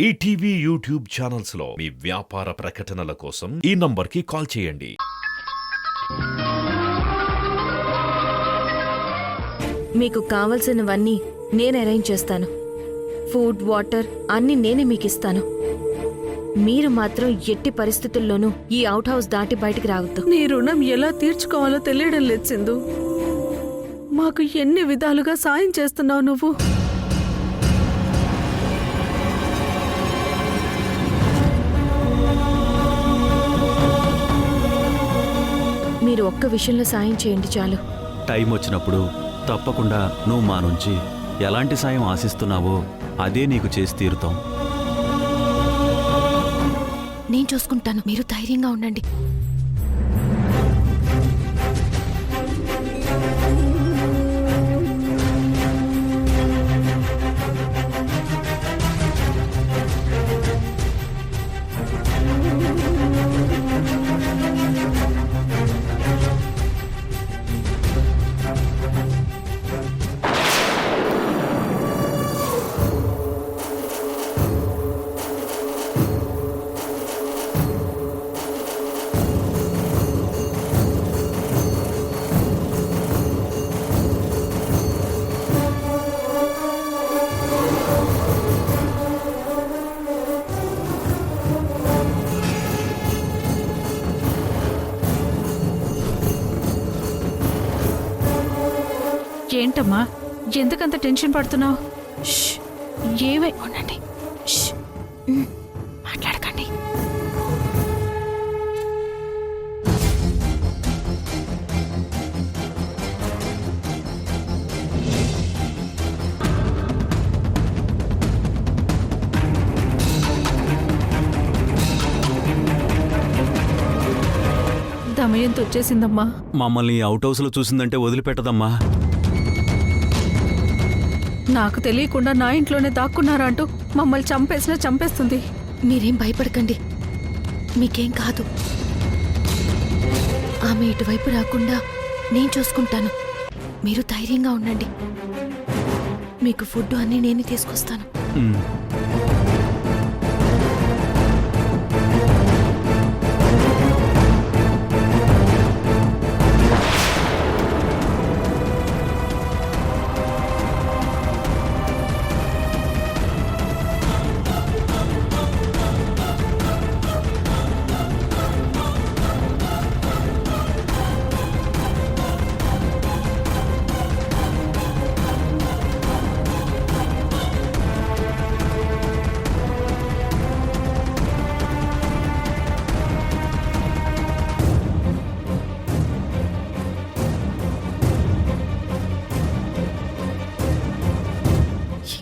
ETV YouTube channels లో మీ వ్యాపార ప్రకటనల కోసం ఈ నంబర్కి కాల్ చేయండి. మీకు కావలసినవన్నీ నేను అరేంజ్ చేస్తాను. ఫుడ్, వాటర్ అన్నీ నేనే మీకు ఇస్తాను. మీరు మాత్రం ఎట్టి పరిస్థితుల్లోనూ ఈ అవుట్ హౌస్ దాటి బయటికి రావద్దు. నీ రుణం ఎలా తీర్చుకోవాలో తెలియడం లేదు సింధు. మాకు ఎన్ని విధాలుగా సాయం చేస్తున్నావు నువ్వు. మీరు ఒక్క విషయంలో సాయం చేయండి చాలు. టైం వచ్చినప్పుడు తప్పకుండా నువ్వు మా నుంచి ఎలాంటి సాయం ఆశిస్తున్నావో అదే నీకు చేసి తీరుతాం. నేను చూసుకుంటాను, మీరు ధైర్యంగా ఉండండి. ఏంటమ్మా, ఎందుకంత టెన్షన్ పడుతున్నావు? ఏమై ఉండండి, మాట్లాడకండి. దమయంతి వచ్చేసిందమ్మా. మమ్మల్ని అవుట్ హౌస్లో చూసిందంటే వదిలిపెట్టదమ్మా. నాకు తెలియకుండా నా ఇంట్లోనే దాక్కున్నారా అంటూ మమ్మల్ని చంపేసినా చంపేస్తుంది. మీరేం భయపడకండి, మీకేం కాదు. ఆమె ఇటువైపు రాకుండా నేను చూసుకుంటాను. మీరు ధైర్యంగా ఉండండి. మీకు ఫుడ్ అన్నీ నేనే తీసుకొస్తాను. ఉమ్.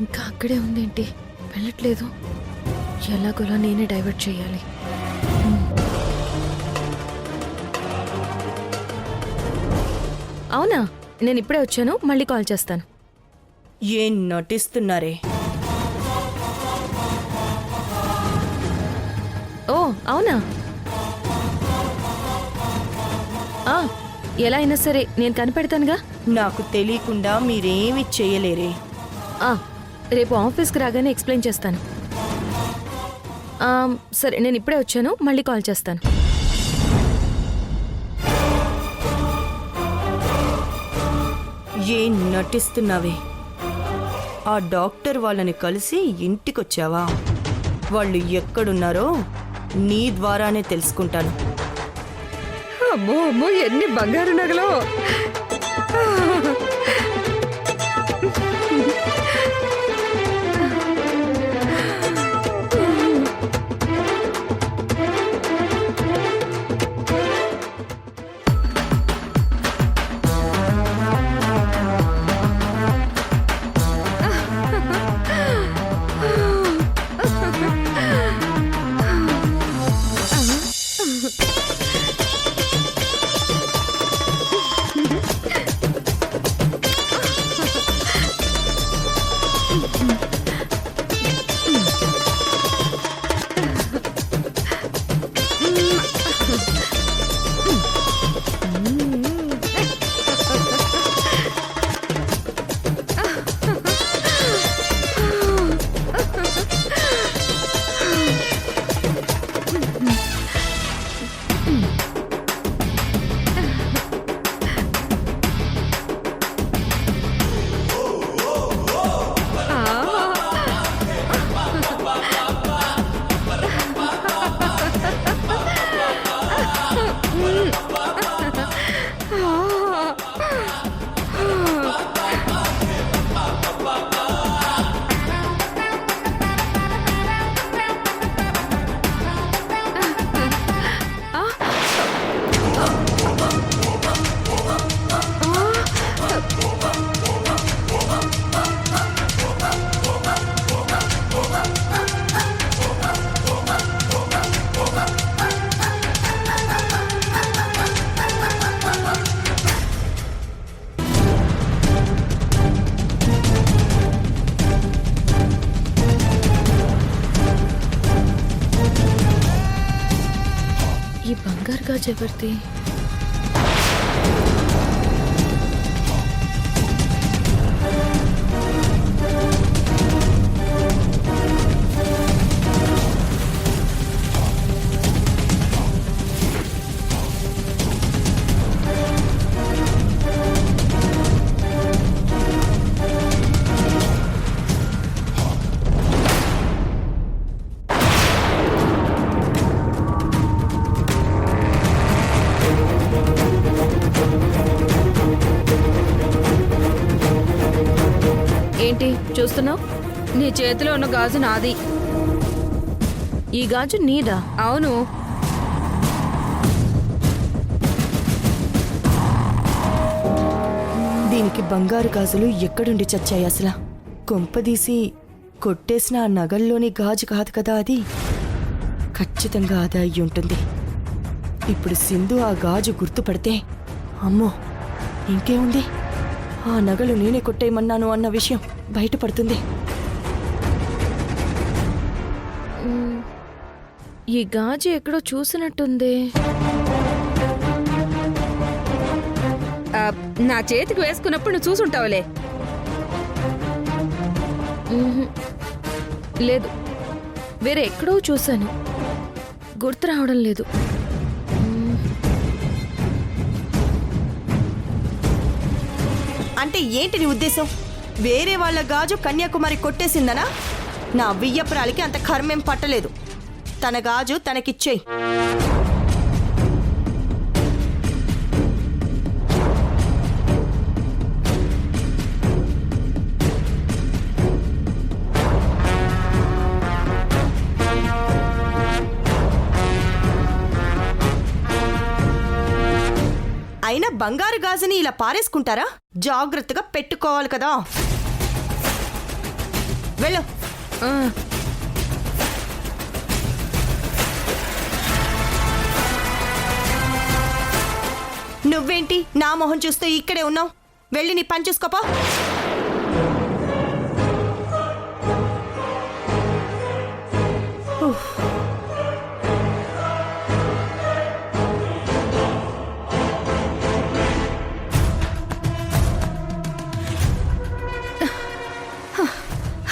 ఇంకా అక్కడే ఉందేంటి, వెళ్ళట్లేదు? ఎలాగోలా నేనే డైవర్ట్ చేయాలి. అవునా, నేను ఇప్పుడే వచ్చాను, మళ్ళీ కాల్ చేస్తాను. ఏం నటిస్తున్నారే? ఓ అవునా, ఎలా అయినా సరే నేను కనిపెడతానుగా. నాకు తెలియకుండా మీరేమి చేయలేరే. రేపు ఆఫీస్కి రాగానే ఎక్స్ప్లెయిన్ చేస్తాను. సరే, నేను ఇప్పుడే వచ్చాను, మళ్ళీ కాల్ చేస్తాను. ఏం నటిస్తున్నావే? ఆ డాక్టర్ వాళ్ళని కలిసి ఇంటికొచ్చావా? వాళ్ళు ఎక్కడున్నారో నీ ద్వారానే తెలుసుకుంటాను. అమ్మో అమ్మో, ఎన్ని బంగారు నగలో! ఈ బంగారు గాజు ఎవరిది? ఏంటి చూస్తున్నావు? నీ చేతిలో ఉన్న గాజు నాది. ఈ గాజు నీదా? అవును. దీనికి బంగారు గాజులు ఎక్కడుండి చచ్చాయి అసలు? కొంపదీసి కొట్టేసిన ఆ నగల్లోని గాజు కాదు కదా అది? ఖచ్చితంగా అది అయి ఉంటుంది. ఇప్పుడు సింధు ఆ గాజు గుర్తుపడితే అమ్మో ఇంకేముంది, ఆ నగలు నేనే కొట్టేయమన్నాను అన్న విషయం బయటపడుతుంది. ఈ గాజు ఎక్కడో చూసినట్టుంది. నా చేతికి వేసుకున్నప్పుడు నువ్వు చూసుంటావులే. లేదు, వేరే ఎక్కడో చూశాను, గుర్తు రావడం లేదు. అంటే ఏంటి నీ ఉద్దేశం? వేరే వాళ్ళ గాజు కన్యాకుమారి కొట్టేసిందనా? నా వియ్యపురాలికి అంత కర్మేం పట్టలేదు. తన గాజు తనకిచ్చేయి. అయినా బంగారు గాజుని ఇలా పారేసుకుంటారా? జాగ్రత్తగా పెట్టుకోవాలి కదా. వెళ్ళు. నువ్వేంటి నా మొహం చూస్తూ ఇక్కడే ఉన్నావు? వెళ్ళి నీ పని చూసుకోపా.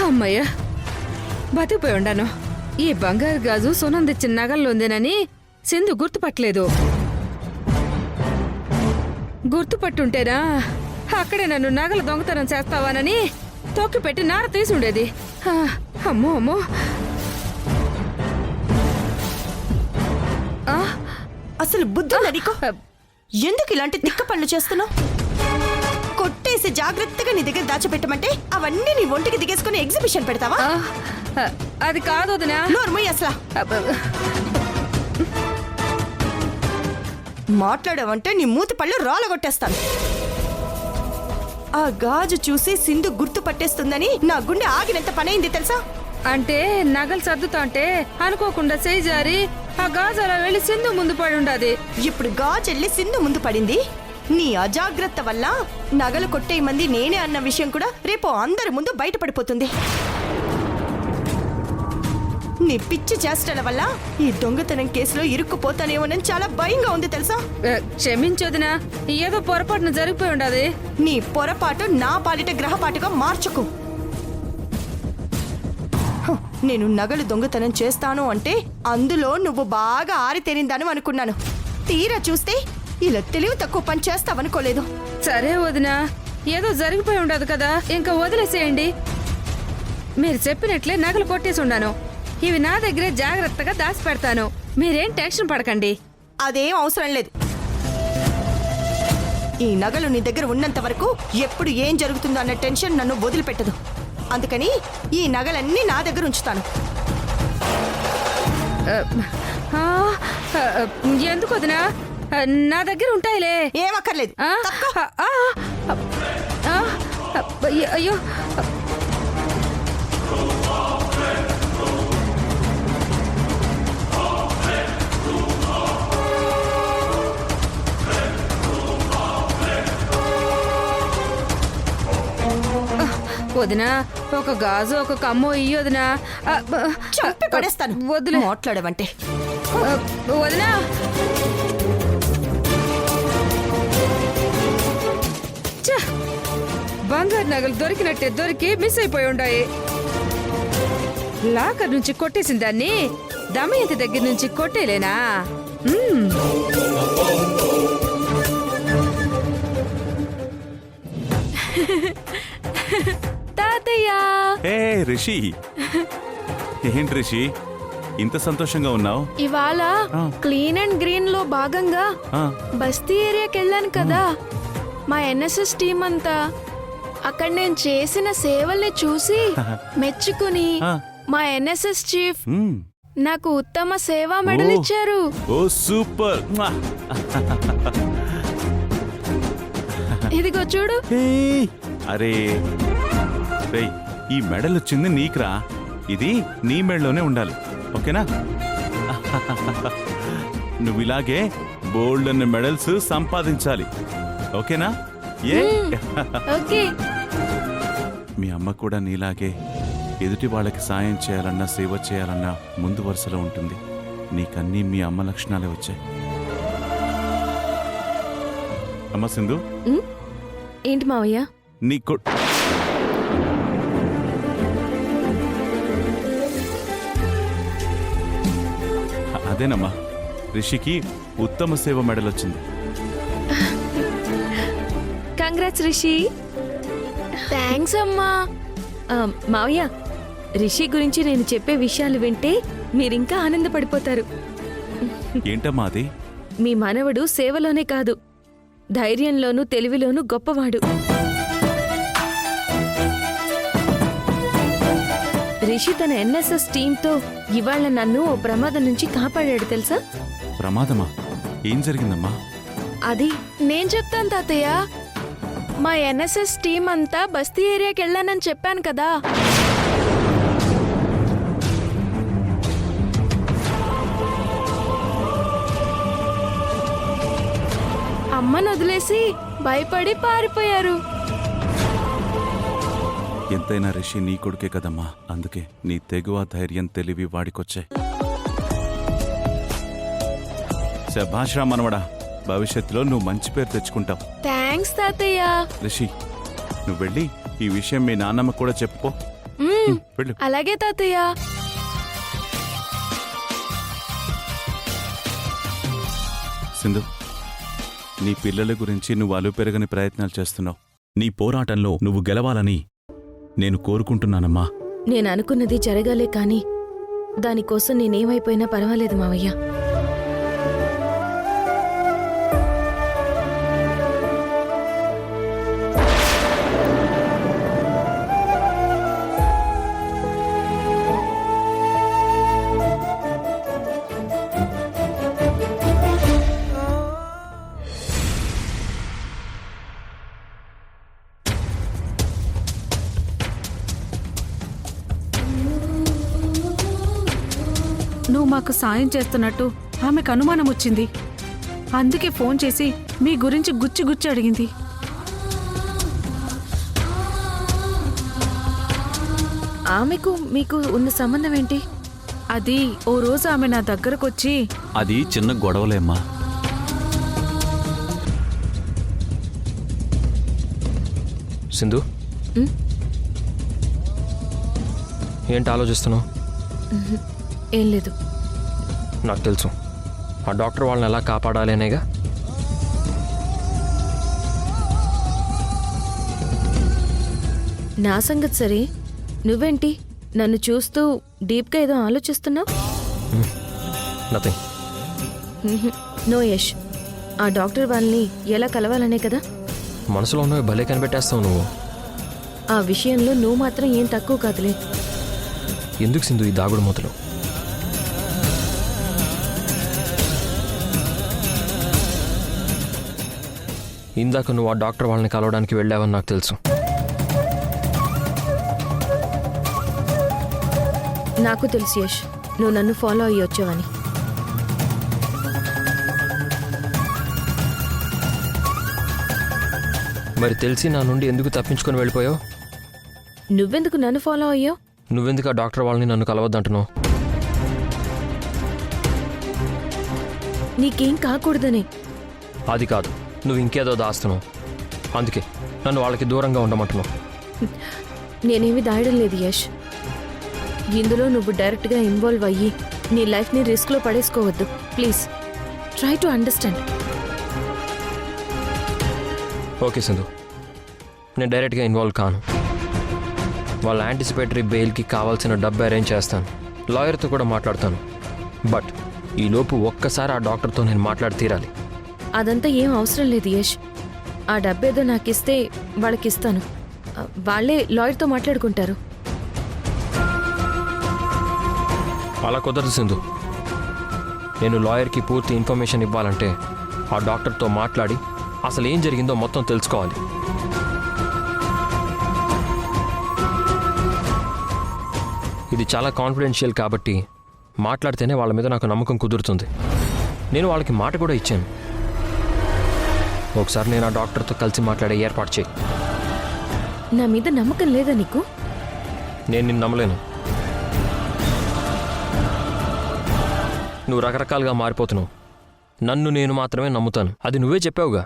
అమ్మయ్యా, బతికిపోయి ఉండాను. ఈ బంగారు గాజు సునందిచ్చిన నగల్లోందేనని సింధు గుర్తుపట్టలేదు. గుర్తుపట్టుంటేనా అక్కడే నన్ను నగల దొంగతనం చేస్తావానని తొక్కి పెట్టి నార తీసి ఉండేది. అమ్మో అమ్మో. అసలు బుద్ధుందా నీకు? ఎందుకు ఇలాంటి తిక్క పనులు చేస్తున్నావు? కొట్టేసి జాగ్రత్తగా నీ దగ్గర దాచిపెట్టమంటే అవన్నీ నీ ఒంటికి దిగేసుకుని ఎగ్జిబిషన్ పెడతావా? అది కాదు వదినా. నోర్మయ్య, అసలు మాట్లాడావంటే నీ మూతి పళ్ళు రాలగొట్టేస్తాను. ఆ గాజు చూసి సింధు గుర్తు పట్టేస్తుందని నా గుండె ఆగినంత పనైంది తెలుసా? అంటే నగలు సర్దుతా అంటే అనుకోకుండా చేయి జారి ఆ గాజు అలా వెళ్ళి సింధు ముందు పడి ఉండదు. ఇప్పుడు గాజు వెళ్ళి సింధు ముందు పడింది. నీ అజాగ్రత్త వల్ల నగలు కొట్టేయమంది నేనే అన్న విషయం కూడా రేపు అందరి ముందు బయటపడిపోతుంది. నీ పిచ్చి చేష్టల వల్ల ఈ దొంగతనం కేసులో ఇరుక్కుపోతానేమోనని చాలా భయంగా ఉంది తెలుసా? క్షమించొదినా, ఏదో పొరపాటున జరిగిపోయి ఉండదు. నీ పొరపాటు నా పాలిట గ్రహపాటుగా మార్చుకు. నేను నగలు దొంగతనం చేస్తాను అంటే అందులో నువ్వు బాగా ఆరితేరిందాను అనుకున్నాను. తీరా చూస్తే ఇలా తెలివి తక్కువ పని చేస్తావనుకోలేదు. సరే వదినా, ఏదో జరిగిపోయి ఉండదు కదా, ఇంకా వదిలేసేయండి. మీరు చెప్పినట్లే నగలు కొట్టేసి ఉన్నాను. ఇవి నా దగ్గరే జాగ్రత్తగా దాచి పెడతాను. మీరేం టెన్షన్ పడకండి. అదేం అవసరం లేదు. ఈ నగలు నీ దగ్గర ఉన్నంత వరకు ఎప్పుడు ఏం జరుగుతుందో అన్న టెన్షన్ నన్ను వదిలిపెట్టదు. అందుకని ఈ నగలన్నీ నా దగ్గర ఉంచుతాను. ఎందుకు వదినా? నా దగ్గర ఉంటాయిలే. ఏమక్కర్లేదు. అయ్యో, వదినా, ఒక గాజు ఒక కమ్మో ఇయ్యొదినా. చంపి పడేస్తాను. వదిలే. మాట్లాడవంటే వదినా ఛ! బంగారు నగలు దొరికినట్టే దొరికి మిస్ అయిపోయి ఉండాయి. లాకర్ నుంచి కొట్టేసిన దాన్ని దమయంతి దగ్గర నుంచి కొట్టేలేనా? తాతయ్య ఏ రిషి, ఏంటి రిషి ఇంత సంతోషంగా ఉన్నావు? ఇవాళ క్లీన్ అండ్ గ్రీన్ లో భాగంగా బస్తీ ఏరియాకి వెళ్ళాను కదా. మా ఎన్ఎస్ఎస్ టీం అంతా అక్కడ నేను చేసిన సేవల్ని చూసి మెచ్చుకుని మా ఎన్ఎస్ఎస్ చీఫ్ నాకు ఉత్తమ సేవా మెడల్ ఇచ్చారు. ఓ సూపర్. ఇదిగో చూడు. అరే రేయ్, ఈ మెడల్ వచ్చింది నీకురా. ఇది నీ మెడలోనే ఉండాలి, ఓకేనా? నువ్వు ఇలాగే బోల్డ్ అన్న మెడల్స్ సంపాదించాలి, ఓకేనా? ఏ ఓకే. మీ అమ్మ కూడా నీలాగే ఎదుటి వాళ్ళకి సాయం చేయాలన్నా సేవ చేయాలన్నా ముందు వరుసలో ఉంటుంది. నీకన్నీ మీ అమ్మ లక్షణాలే వచ్చాయి. అమ్మ సింధు, ఏంటి మావయ్య? నీ అదేనమ్మా, రిషికి ఉత్తమ సేవ మెడల్ వచ్చింది. కంగ్రాట్స్ రిషి. థ్యాంక్స్ అమ్మా. మావయ్య, రిషి గురించి నేను చెప్పే విషయాలు వింటే మీరింకా ఆనందపడిపోతారు. ఏంటమ్మా అది? మీ మనవడు సేవలోనే కాదు, ధైర్యంలోనూ తెలివిలోనూ గొప్పవాడు. రిషి తన ఎన్ఎస్ఎస్ టీంతో ఇవాళ నన్ను ఓ ప్రమాదం నుంచి కాపాడాడు తెలుసా? ప్రమాదమా? ఏం జరిగిందమ్మా? అది నేను చెప్తాను తాతయ్య. మా ఎన్ఎస్ఎస్ టీం అంతా బస్తీ ఏరియాకి వెళ్ళానని చెప్పాను కదా. అమ్మను వదిలేసి భయపడి పారిపోయారు. ఎంతైనా రిషి నీ కొడుకే కదమ్మా, అందుకే నీ తెగువ ధైర్యం తెలివి వాడికొచ్చాయి. శభాష్రా మనవడా, భవిష్యత్తులో నువ్వు మంచి పేరు తెచ్చుకుంటావు. థ్యాంక్స్ తాతయ్య. రిషి, నువ్వు వెళ్ళి ఈ విషయం మీ నాన్నమ్మ కూడా చెప్పుకో. వెళ్ళు. అలాగే తాతయ్య. సింధు, నీ పిల్లల గురించి నువ్వు అలుపెరగని ప్రయత్నాలు చేస్తున్నావు. నీ పోరాటంలో నువ్వు గెలవాలని నేను కోరుకుంటున్నానమ్మా. నేను అనుకున్నది జరగాలే కాని దానికోసం నేనేమైపోయినా పర్వాలేదు మావయ్య. నువ్వు మాకు సాయం చేస్తున్నట్టు ఆమెకు అనుమానం వచ్చింది. అందుకే ఫోన్ చేసి మీ గురించి గుచ్చి గుచ్చి అడిగింది. ఆమెకు మీకు ఉన్న సంబంధం ఏంటి? అది ఓ రోజు ఆమె నా దగ్గరకొచ్చి అది చిన్న గొడవలేమ్మా. సింధు, ఏంటి ఆలోచిస్తున్నావు? ఏం లేదు. నాకు తెలుసు, ఆ డాక్టర్ వాళ్ళని ఎలా కాపాడాలి అనేగా. నా సంగతి సరే, నువ్వేంటి నన్ను చూస్తూ డీప్గా ఏదో ఆలోచిస్తున్నావు? నథింగ్. నో యష్, ఆ డాక్టర్ వాళ్ళని ఎలా కలవాలనే కదా. మనసులో ఉన్నవి భలే కనిపెట్టేస్తావు నువ్వు. ఆ విషయంలో నువ్వు మాత్రం ఏం తక్కువ కాదులే. ఎందుకు సింధు ఈ దాగుడు మూతలు? ఇందాక నువ్వు ఆ డాక్టర్ వాళ్ళని కలవడానికి వెళ్ళావని నాకు తెలుసు. నాకు తెలుసు యష్, నువ్వు నన్ను ఫాలో అయ్యి వచ్చావని. మరి తెలిసి నా నుండి ఎందుకు తప్పించుకొని వెళ్ళిపోయావు? నువ్వెందుకు నన్ను ఫాలో అయ్యావు? నువ్వెందుకు ఆ డాక్టర్ వాళ్ళని నన్ను కలవద్దంటున్నావు? నీకేం కాకూడదని. అది కాదు, నువ్వు ఇంకేదో దాస్తున్నావు. అందుకే నన్ను వాళ్ళకి దూరంగా ఉండమంటున్నావు. నేనేమి దాయడం లేదు యష్. ఇందులో నువ్వు డైరెక్ట్గా ఇన్వాల్వ్ అయ్యి నీ లైఫ్ని రిస్క్లో పడేసుకోవద్దు. Please try to understand. Okay Sindhu, నేను డైరెక్ట్గా ఇన్వాల్వ్ కాను. వాళ్ళ యాంటిసిపేటరీ బెయిల్కి కావాల్సిన డబ్బు అరేంజ్ చేస్తాను, లాయర్తో కూడా మాట్లాడతాను. బట్ ఈలోపు ఒక్కసారి ఆ డాక్టర్తో నేను మాట్లాడి తీరాలి. అదంతా ఏం అవసరం లేదు యష్. ఆ డబ్బేదో నాకిస్తే వాళ్ళకిస్తాను. వాళ్ళే లాయర్తో మాట్లాడుకుంటారు. అలా కుదరదు సింధు. నేను లాయర్కి పూర్తి ఇన్ఫర్మేషన్ ఇవ్వాలంటే ఆ డాక్టర్తో మాట్లాడి అసలు ఏం జరిగిందో మొత్తం తెలుసుకోవాలి. ఇది చాలా కాన్ఫిడెన్షియల్ కాబట్టి మాట్లాడితేనే వాళ్ళ మీద నాకు నమ్మకం కుదురుతుంది. నేను వాళ్ళకి మాట కూడా ఇచ్చాను. ఒకసారి నేను ఆ డాక్టర్తో కలిసి మాట్లాడే ఏర్పాటు చేయి. నా మీద నమ్మకం లేదా నీకు? నేను నిన్ను నమ్మలేను. నువ్వు రకరకాలుగా మారిపోతున్నావు. నన్ను నేను మాత్రమే నమ్ముతాను. అది నువ్వే చెప్పావుగా.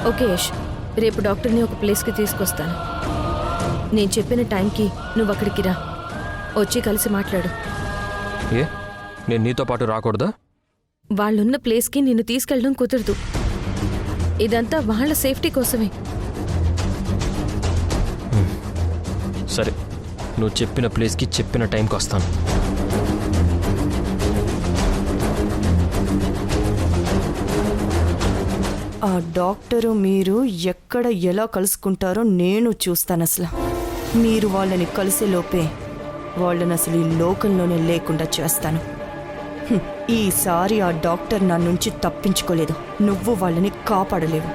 ఓకే యష్, రేపు డాక్టర్ని ఒక ప్లేస్కి తీసుకొస్తాను. నేను చెప్పిన టైంకి నువ్వు అక్కడికి రా. వచ్చి కలిసి మాట్లాడు. ఏ, నేను నీతో పాటు రాకూడదా? వాళ్ళున్న ప్లేస్కి నిన్ను తీసుకెళ్ళడం కుదరదు. ఇదంతా వాళ్ళ సేఫ్టీ కోసమే. సరే, నువ్వు చెప్పిన ప్లేస్కి చెప్పిన టైంకి వస్తాను. ఆ డాక్టరు మీరు ఎక్కడ ఎలా కలుసుకుంటారో నేను చూస్తాను. అసలు మీరు వాళ్ళని కలిసే లోపే వాళ్ళని అసలు ఈ లోకంలోనే లేకుండా చేస్తాను. ఈసారి ఆ డాక్టర్ నా నుంచి తప్పించుకోలేదు. నువ్వు వాళ్ళని కాపాడలేవు.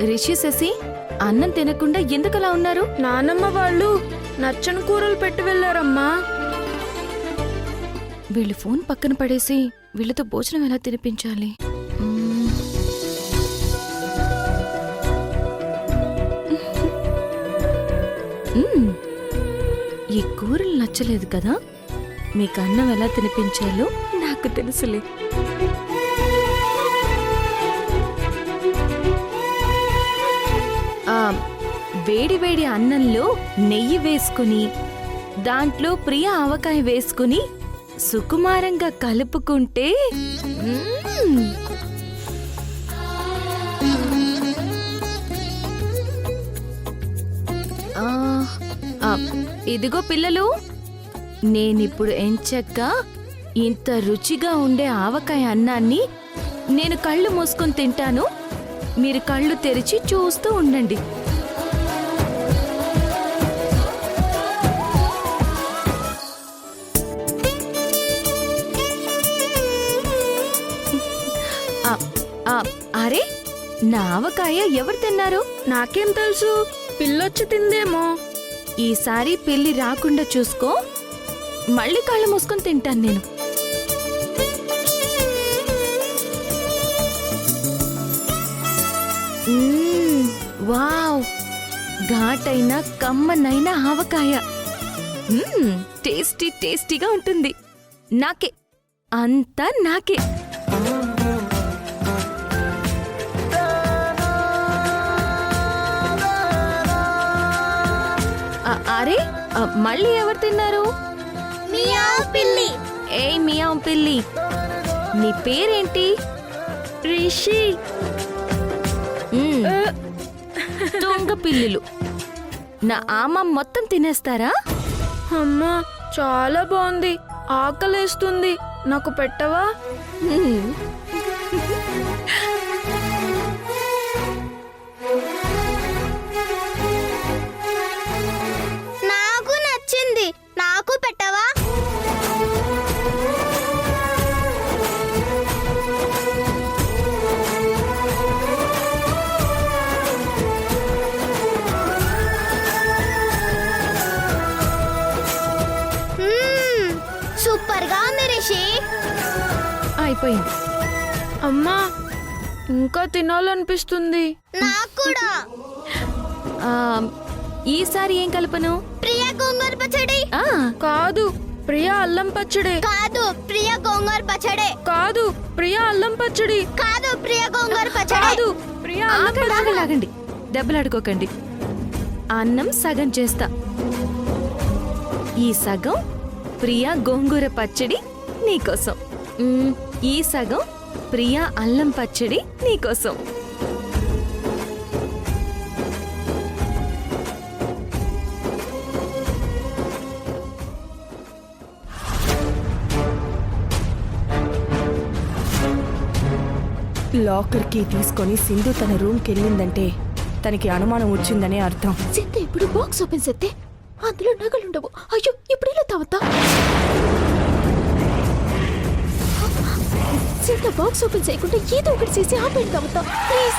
రిషి శశి అన్నం తినకుండా ఎందుకలా ఉన్నారు? నానమ్మ వాళ్ళు నచ్చని కూరలు పెట్టి వెళ్ళారమ్మా. వీళ్ళు ఫోన్ పక్కన పడేసి వీళ్ళతో భోజనం ఎలా తినిపించాలి? ఈ కూరలు నచ్చలేదు కదా, మీకు అన్నం ఎలా తినిపించాలో నాకు తెలుసులే. వేడి వేడి అన్నంలో నెయ్యి వేసుకుని దాంట్లో ప్రియ ఆవకాయ వేసుకుని సుకుమారంగా కలుపుకుంటే ఇదిగో పిల్లలు, నేనిప్పుడు ఎంచక్కా ఇంత రుచిగా ఉండే ఆవకాయ అన్నాన్ని నేను కళ్ళు మూసుకొని తింటాను. మీరు కళ్ళు తెరిచి చూస్తూ ఉండండి. అరే, నా ఆవకాయ ఎవరు తిన్నారు? నాకేం తెలుసు, పిల్లొచ్చి తిందేమో. ఈసారి పిల్లి రాకుండా చూసుకో. మళ్ళీ కళ్ళు మూసుకొని తింటాను నేను. వావ్, ఘాటైన కమ్మనైన ఆవకాయ. టేస్టీ టేస్టీగా ఉంటుంది. నాకే, అంతా నాకే. అరే, మళ్ళీ ఎవరు తిన్నారు? పిల్లి. ఏయ్ మియావ్ పిల్లి, నీ పేరేంటి? రిషి. దొంగ పిల్లులు, నా ఆమం మొత్తం తినేస్తారా? అమ్మా, చాలా బాగుంది, ఆకలేస్తుంది, నాకు పెట్టవా? నాకు నచ్చింది, నాకు పెట్టవా? సూపర్ గా ఉంది రిషి. అయిపోయింది. అమ్మా ఇంకా తినాలనిపిస్తుంది. నాకు కూడా. ఆ, ఈసారి ఏం కలపను? ప్రియా గోంగూర పచ్చడి. కాదు, ప్రియా అల్లం పచ్చడి. కాదు ప్రియా గోంగూర పచ్చడి. కాదు, ప్రియా అల్లం పచ్చడి. కాదు ప్రియా గోంగూర పచ్చడి. కాదు, ప్రియా అల్లం పచ్చడి. ఆగండి, దెబ్బలాడుకోకండి. అన్నం సగం చేస్తా. ఈ సగం ప్రియా గోంగూర పచ్చడి నీకోసం. ఈ సగం ప్రియా అల్లం పచ్చడి నీకోసం. లాకర్ కీ తీసుకొని సింధు తన రూమ్కి వెళ్ళిందంటే తనకి అనుమానం వచ్చిందనే అర్థం. సింధు ఇప్పుడు బాక్స్ ఓపెన్ చేస్తే అందులో నగలుండవు. అయ్యో ఇప్పుడు ఇలా తావతా. సింధు బాక్స్ ఓపెన్ చేయకుండా ఏదో ఒకటి చేసి ఆపేయండి తావతా ప్లీజ్.